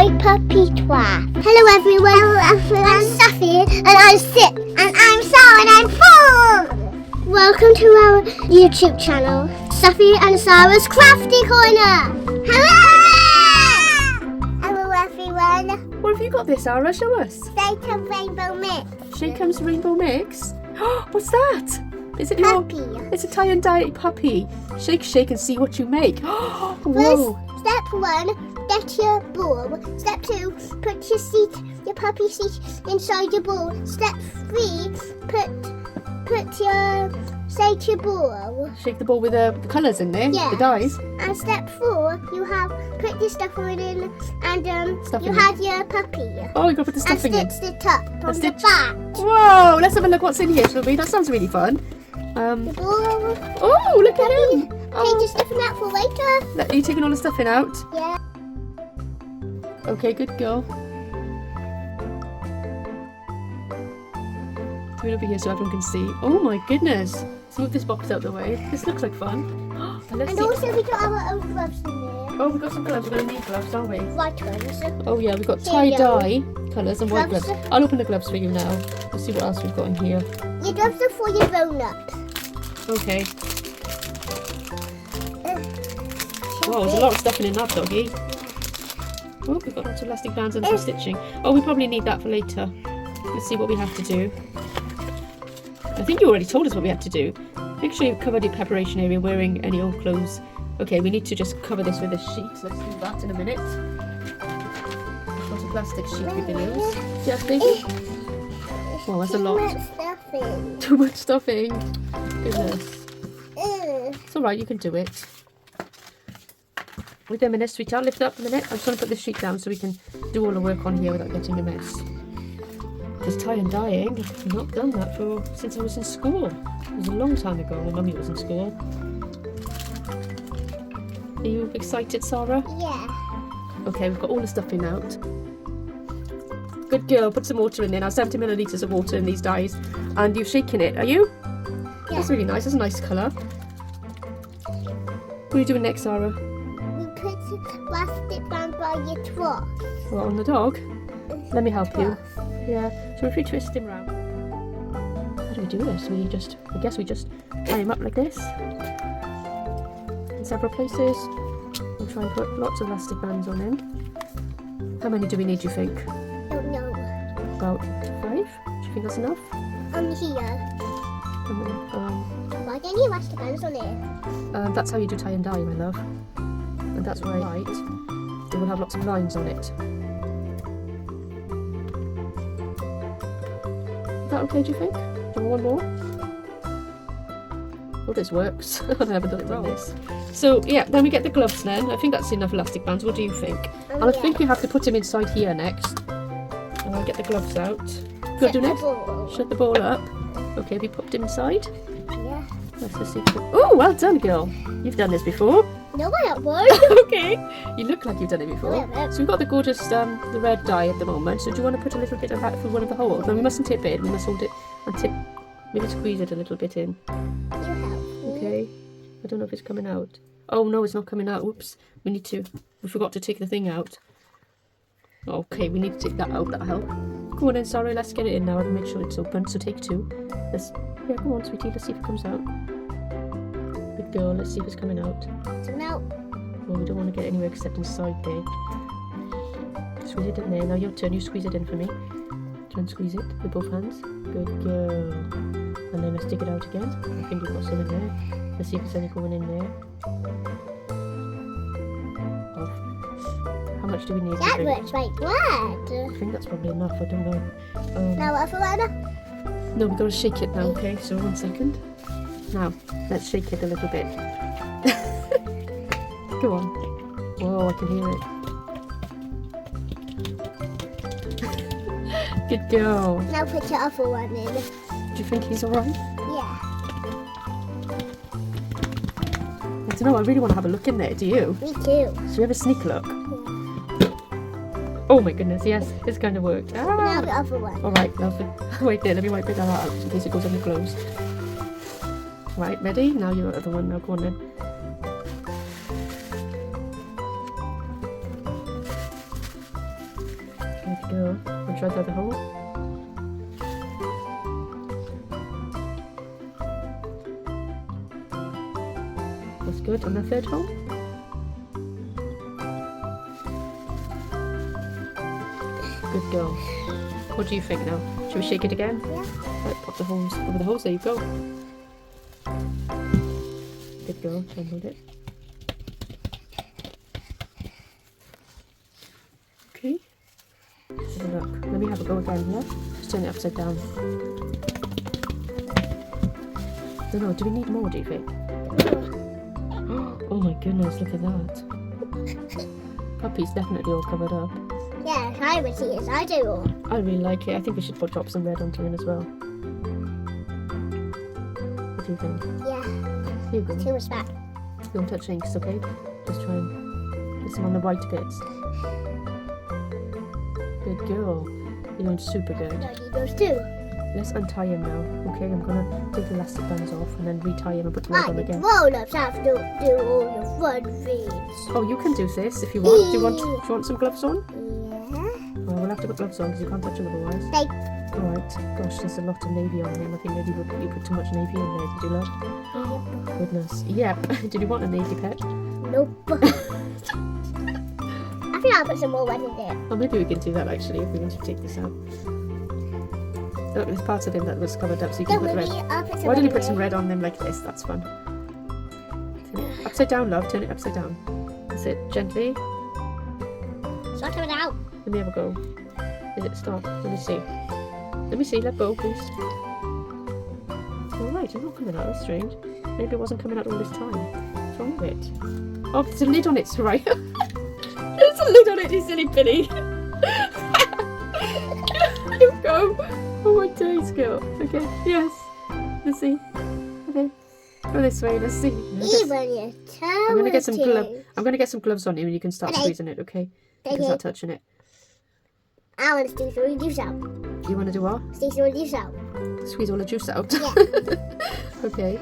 My puppy twat. Hello everyone. I'm Safi and I'm 6 and I'm Sara and I'm 4. Welcome to our YouTube channel, Safi and Sara's Crafty Corner. Hello! Hello everyone. What have you got this, Sara? Show us. Shaken rainbow mix. Shaken's rainbow mix. What's that? Is it Puppy. It's a tie and dye puppy. Shake, shake, and see what you make. Whoa! First, step 1, get your ball. Step 2, put your puppy seat inside your ball. Step 3, put your ball. Shake the ball with the colours in there, Yeah. the dyes. And step 4, you have put your stuffing in, and Stuffing you in. have your puppy. Oh, you got to put the And stuffing in. stitch the top on the stitch- back. Whoa! Let's have a look what's in here, shall we? That sounds really fun. The ball. Oh, look at him! Take Oh, your stuffing out for later. are you taking all the stuffing out? Yeah. Okay, good girl. Come over here so everyone can see. Oh my goodness! Let's move this box out the way. This looks like fun. And let's And see. also we got our own gloves in there. Oh, we've got some gloves. We're going to need gloves, aren't we? White ones. Oh yeah, we've got Here you go. tie-dye colours and white Gloves. gloves. I'll open the gloves for you now. Let's see what else we've got in here. Your gloves are for your grown-ups. Okay. Wow, there's a lot of stuffing in that, doggy. Oh, we've got lots of elastic bands and some stitching. Oh, we probably need that for later. Let's see what we have to do. I think you already told us what we had to do. Make sure you've covered your preparation area wearing any old clothes. Okay, we need to just cover this with a sheet. Let's do that in a minute. We've got a plastic sheet we can use. Yes, baby? Oh, that's a lot. Too much stuffing. Too much stuffing. Goodness. Ugh. It's alright, you can do it. Wait a minute, sweetheart. Lift up a minute. I'm just going to put this sheet down so we can do all the work on here without getting a mess. Because tie and dyeing, I've not done that since I was in school. It was a long time ago when Mummy was in school. Are you excited, Sara? Yeah. Okay, we've got all the stuffing out. Good girl, put some water in there now, 70 millilitres of water in these dyes. And you're shaking it, are you? Yeah. That's really nice, that's a nice colour. What are you doing next, Sara? We put plastic band by your twat. What, on the dog? Let me help you. Yeah, so if we twist him round. How do we do this? I guess we just tie him up like this. In several places. We'll try and put lots of elastic bands on him. How many do we need, do you think? Don't know. About 5? Do you think that's enough? On here. Why don't you elastic bands on it? That's how you do tie and dye, my love. And that's why it will have lots of lines on it. Is that okay, do you think? Do you want one more? Oh, this works. I haven't done it like this. So, yeah, then we get the gloves then. I think that's enough elastic bands. What do you think? And I think we have to put him inside here next. And I'll get the gloves out. Good, do next. Shut the ball up. Okay, have you popped him inside? Yeah. Let's just see. Oh, well done, girl. You've done this before. No, I don't want. Okay. You look like you've done it before. Yeah. So we've got the gorgeous, the red dye at the moment. So do you want to put a little bit of that through one of the holes? No, we mustn't tip it. We must hold it and tip. Maybe squeeze it a little bit in. You help me. Okay. I don't know if it's coming out. Oh no, it's not coming out. Oops. We forgot to take the thing out. Okay, we need to take that out. That'll help. Go on then, Sara. Let's get it in now and make sure it's open. So take 2. Yeah, come on, sweetie. Let's see if it comes out. Good girl. Let's see if it's coming out. So now, Well, we don't want to get anywhere except inside there. Squeeze it in there. Now your turn. You squeeze it in for me. Try and squeeze it with both hands. Good girl. And then let's dig it out again. I think we've got some in there. Let's see if there's any going in there. How much do we need? that I think? works like that. I think that's probably enough. I don't know. Now, other one. No, we've got to shake it now. Okay, so 1 second. Now, let's shake it a little bit. Go on. Whoa, I can hear it. Good girl. Now put your other one in. Do you think he's alright? Yeah. I don't know, I really want to have a look in there, do you? Me too. Should we have a sneak look? Oh my goodness, yes, it's going to work. Now the other one. Alright, wait there, let me wipe that out in case it goes on your clothes. Right, ready? Now your other one, now go on then. girl. I'll try the other hole. That's good. And the third hole. Good girl. What do you think now? Should we shake it again? Yeah. Right, pop the holes over the holes. There you go. Good girl. Try and hold it. Okay. Let's have a look. Let me have a go again, yeah? Just turn it upside down. I don't know, do we need more, do you think? Oh my goodness, look at that. Puppy's definitely all covered up. Yeah, I would see it. I do. I really like it. I think we should drop some red onto him as well. What do you think? Yeah. Here you go. Too much back. Don't touch inks, okay? Just try and get some on the white bits. Good girl. You're doing super good. I need those too. Let's untie him now. Okay, I'm gonna take the elastic bands off and then retie him and put the red on again. Grown-ups have to do all the fun things. Oh, you can do this if you want. Do you want some gloves on? Yeah. Oh, we'll have to put gloves on because you can't touch him otherwise. Like, Alright. Gosh, there's a lot of navy on him. I think maybe you put too much navy in there. Did you, love? Goodness. Yep. Did you want a navy pet? nope. I think I'll put some more red in there. Oh, maybe we can do that actually if we want to take this out. Look, there's parts of him that was covered up so you can put red. I'll put some Why don't you red put in some there. red on them like this? That's fun. Upside down, love. Turn it upside down. That's it. Gently. Start coming out. Let me have a go. Is it stop? Let me see. Let me see. Let go, please. Alright, it's not coming out. That's strange. Maybe it wasn't coming out all this time. What's wrong with it? Oh, there's a lid on it, right? There's a lid on it, you silly Billy. Here we go. Oh my days, girl. Okay, yes. Let's see. Okay. Go this way, let's see. Even your toe. I'm gonna get some gloves on you and you can start Okay. squeezing it, okay? You can start touching it. I want to squeeze all the juice out. You wanna do what? Squeeze all the juice out. Squeeze all the juice out. Yeah. Okay.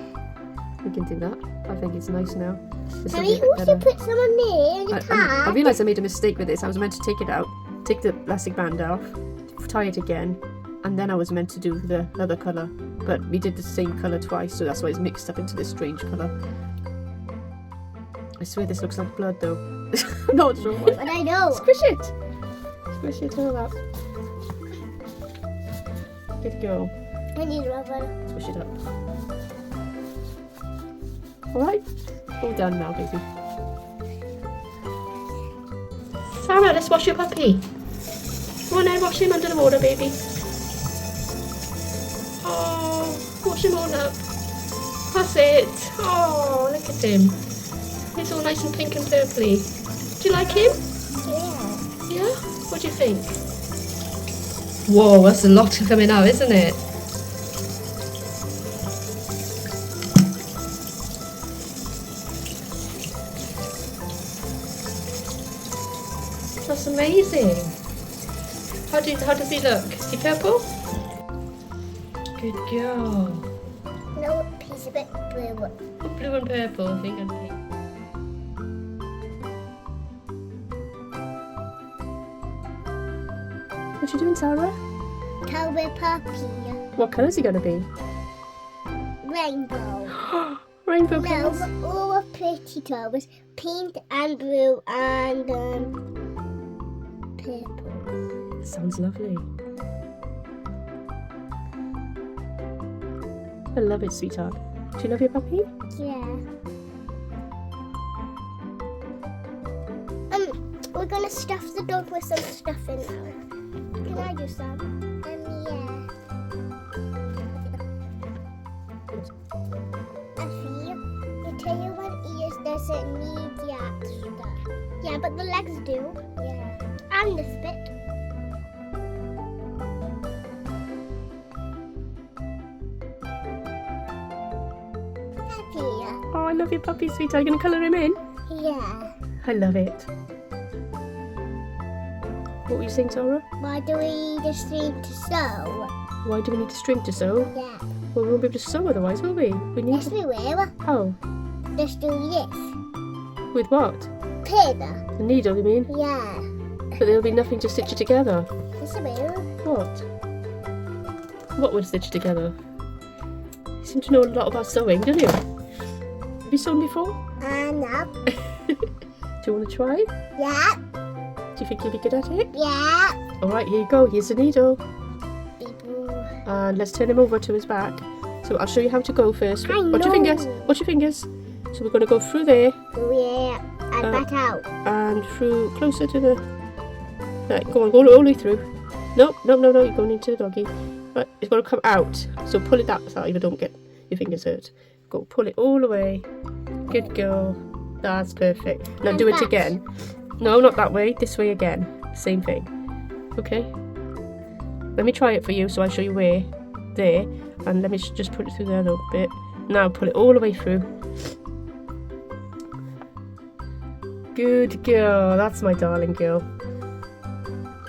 We can do that. I think it's nice now. This will Can be we a bit also better. put some on there in the I car? realised I made a mistake with this. I was meant to take it out, take the elastic band off, tie it again, and then I was meant to do the other colour. But we did the same colour twice, so that's why it's mixed up into this strange colour. I swear this looks like blood though. I'm not sure why. But I know. Squish it! Squish it all up. Good girl. I need rubber. Squish it up. Alright? All done now, baby. Sarah, let's wash your puppy. Come on now, wash him under the water, baby. Oh, wash him all up. That's it. Oh, look at him. He's all nice and pink and purpley. Do you like him? Yeah. Yeah? What do you think? Whoa, that's a lot coming out, isn't it? That's amazing. How does he look? Is he purple? Good girl. No, he's a bit blue. Blue and purple, I think. And pink. What you doing, Sarah? Cowboy puppy. What colour is he going to be? Rainbow. Rainbow No, colours. but all the pretty colours. Pink and blue and purple. Sounds lovely. I love it, sweetheart. Do you love your puppy? Yeah. We're gonna stuff the dog with some stuff in there. Can I do some? Yeah. The tail and ears doesn't need that stuff. Yeah, but the legs do. Yeah. And this bit. Happy. Oh, I love your puppy, sweetheart. Are you going to colour him in? Yeah. I love it. What were you saying, Sarah? Why do we need a string to sew? Why do we need a string to sew? Yeah. Well, we won't be able to sew otherwise, will we? We need Yes, we will. Oh, Just do this. with what? Pin. A needle, you mean? Yeah. But there'll be nothing to stitch it together. Yes, I will. What? What would stitch it together? You seem to know a lot about sewing, don't you? Have you sewn before? No. Do you want to try? Yeah. Do you think you'll be good at it? Yeah. Alright, here you go. Here's the needle. People. And let's turn him over to his back. So I'll show you how to go first. I Watch your know. fingers. Watch your fingers. So we're going to go through there Oh, yeah. And back out. and through closer to the... Right, go on, go all the way through. No, you're going into the doggy. Right, it's going to come out. So pull it that side, but don't get your fingers hurt. Go, pull it all the way. Good girl. That's perfect. Now And do it back. again. No, not that way. This way again. Same thing. Okay. Let me try it for you so I show you where. There. And let me just put it through there a little bit. Now pull it all the way through. Good girl. That's my darling girl.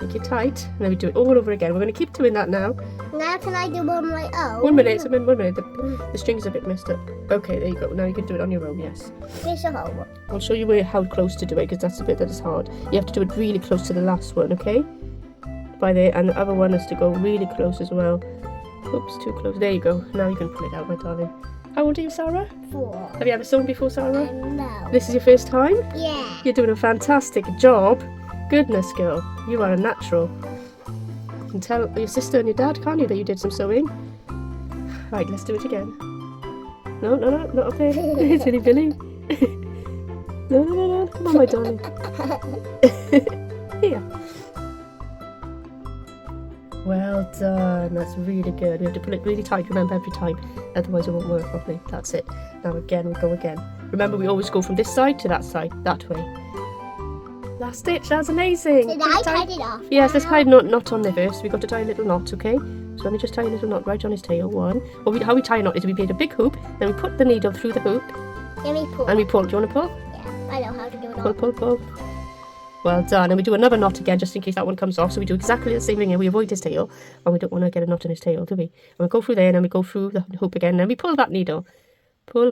Make it tight. And then we do it all over again. We're going to keep doing that now. Now can I do on my own? 1 minute. 1 minute. The string's a bit messed up. Okay, there you go. Now you can do it on your own, yes. There's a hole. I'll show you how close to do it because that's the bit that is hard. You have to do it really close to the last one, okay? By there, and the other one is to go really close as well. Oops, too close. There you go. Now you can pull it out, my darling. How old are you, Sarah? 4. Have you ever sewn before, Sarah? No. This is your first time? Yeah. You're doing a fantastic job. Goodness, girl. You are a natural. You can tell your sister and your dad, can't you, that you did some sewing? Right, let's do it again. No, not up there. It's really Billy. No. Come on, my darling. Here. Well done. That's really good. We have to pull it really tight, remember, every time. Otherwise it won't work properly. That's it. Now again, we go again. Remember, we always go from this side to that side. That way. Last stitch. That's amazing. Did I tie it off? Yes, let's tie a knot on there first. We've got to tie a little knot, okay? So let me just tie a little knot right on his tail. One. Well, how we tie a knot is we made a big hoop, then we put the needle through the hoop, Let me pull. and we pull. Do you want to pull? Yeah, I know how to do it. Pull. Well done. And we do another knot again, just in case that one comes off. So we do exactly the same thing, and we avoid his tail, and we don't want to get a knot in his tail, do we? And we go through there, and then we go through the hoop again, and then we pull that needle. Pull.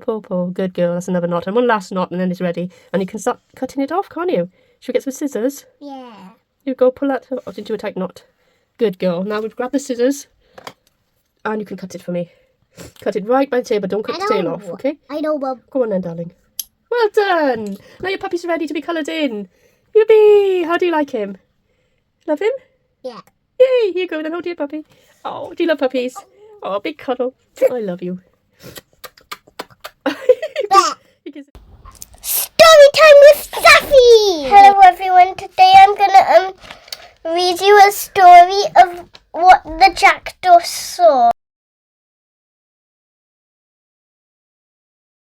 Good girl. That's another knot, and one last knot, and then it's ready. And you can start cutting it off, can't you? Should we get some scissors? Yeah. You go pull that into a tight knot. Good girl. Now we've grabbed the scissors, and you can cut it for me. Cut it right by the tail, but don't cut the tail off, okay? I know, Mum. Go on then, darling. Well done. Now your puppy's ready to be coloured in. Yippee! How do you like him? Love him? Yeah. Yay! Here you go then. Hold your puppy. Oh, do you love puppies? Oh, big cuddle. I love you. Story time with Safi! Hello everyone, today I'm gonna read you a story of what the Jackdaw saw.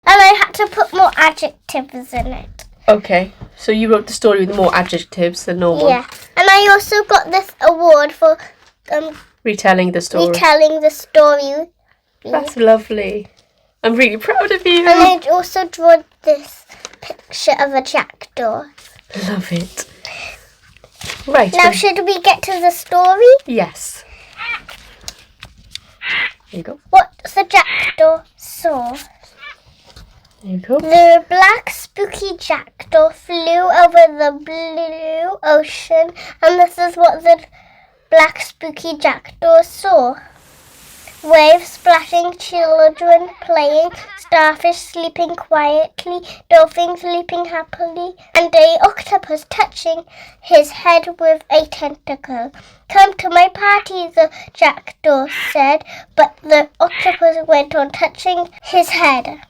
And I had to put more adjectives in it. Okay, so you wrote the story with more adjectives than normal. Yeah, and I also got this award for Retelling the story. retelling the story. That's lovely. I'm really proud of you. And I also drew this picture of a jackdaw. Love it. Right. Now, should we get to the story? Yes. There you go. What the jackdaw saw. There you go. The black spooky jackdaw flew over the blue ocean, and this is what the black spooky jackdaw saw. Waves splashing, children playing, starfish sleeping quietly, dolphins leaping happily, and a octopus touching his head with a tentacle. Come to my party, the jackdaw said, but the octopus went on touching his head.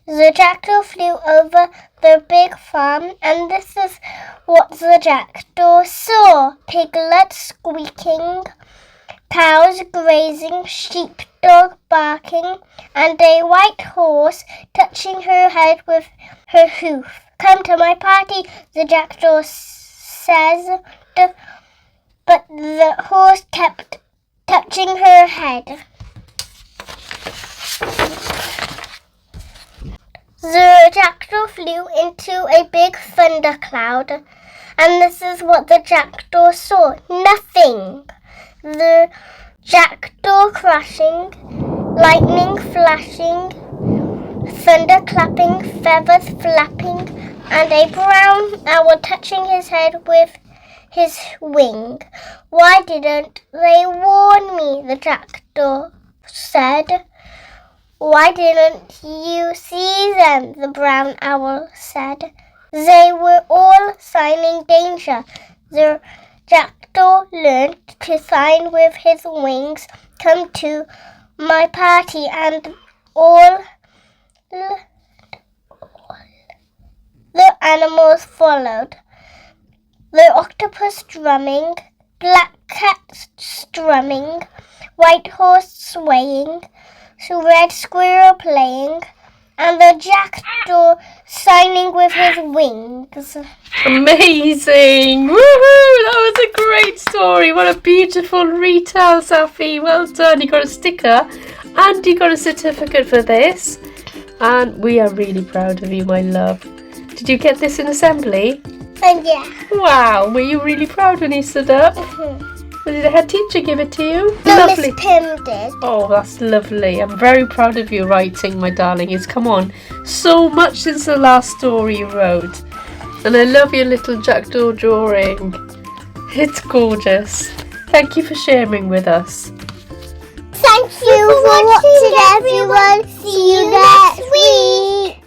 The jackdaw flew over the big farm, and this is what the jackdaw saw. Piglets squeaking, cows grazing, sheepdog barking, and a white horse touching her head with her hoof. Come to my party, the jackdaw says, but the horse kept touching her head. The jackdaw flew into a big thundercloud, and this is what the jackdaw saw. Nothing. The jackdaw crashing, lightning flashing, thunder clapping, feathers flapping, and a brown owl touching his head with his wing. Why didn't they warn me? The jackdaw said. Why didn't you see them? The brown owl said. They were all signing danger. The jackdaw learned to sign with his wings. Come to my party, and all the animals followed. The octopus drumming, black cat strumming, white horse swaying, red squirrel playing, and the jackdaw signing with his wings. Amazing! Woohoo! That was a great story. What a beautiful retell, Safi. Well done. You got a sticker and you got a certificate for this. And we are really proud of you, my love. Did you get this in assembly? Yeah. Wow. Were you really proud when you stood up? Did the head teacher give it to you? No, Lovely. Miss Pim did. Oh, that's lovely. I'm very proud of your writing, my darling. It's come on. So much since the last story you wrote. And I love your little jackdaw drawing. It's gorgeous. Thank you for sharing with us. Thank you for watching, everyone. See you next week.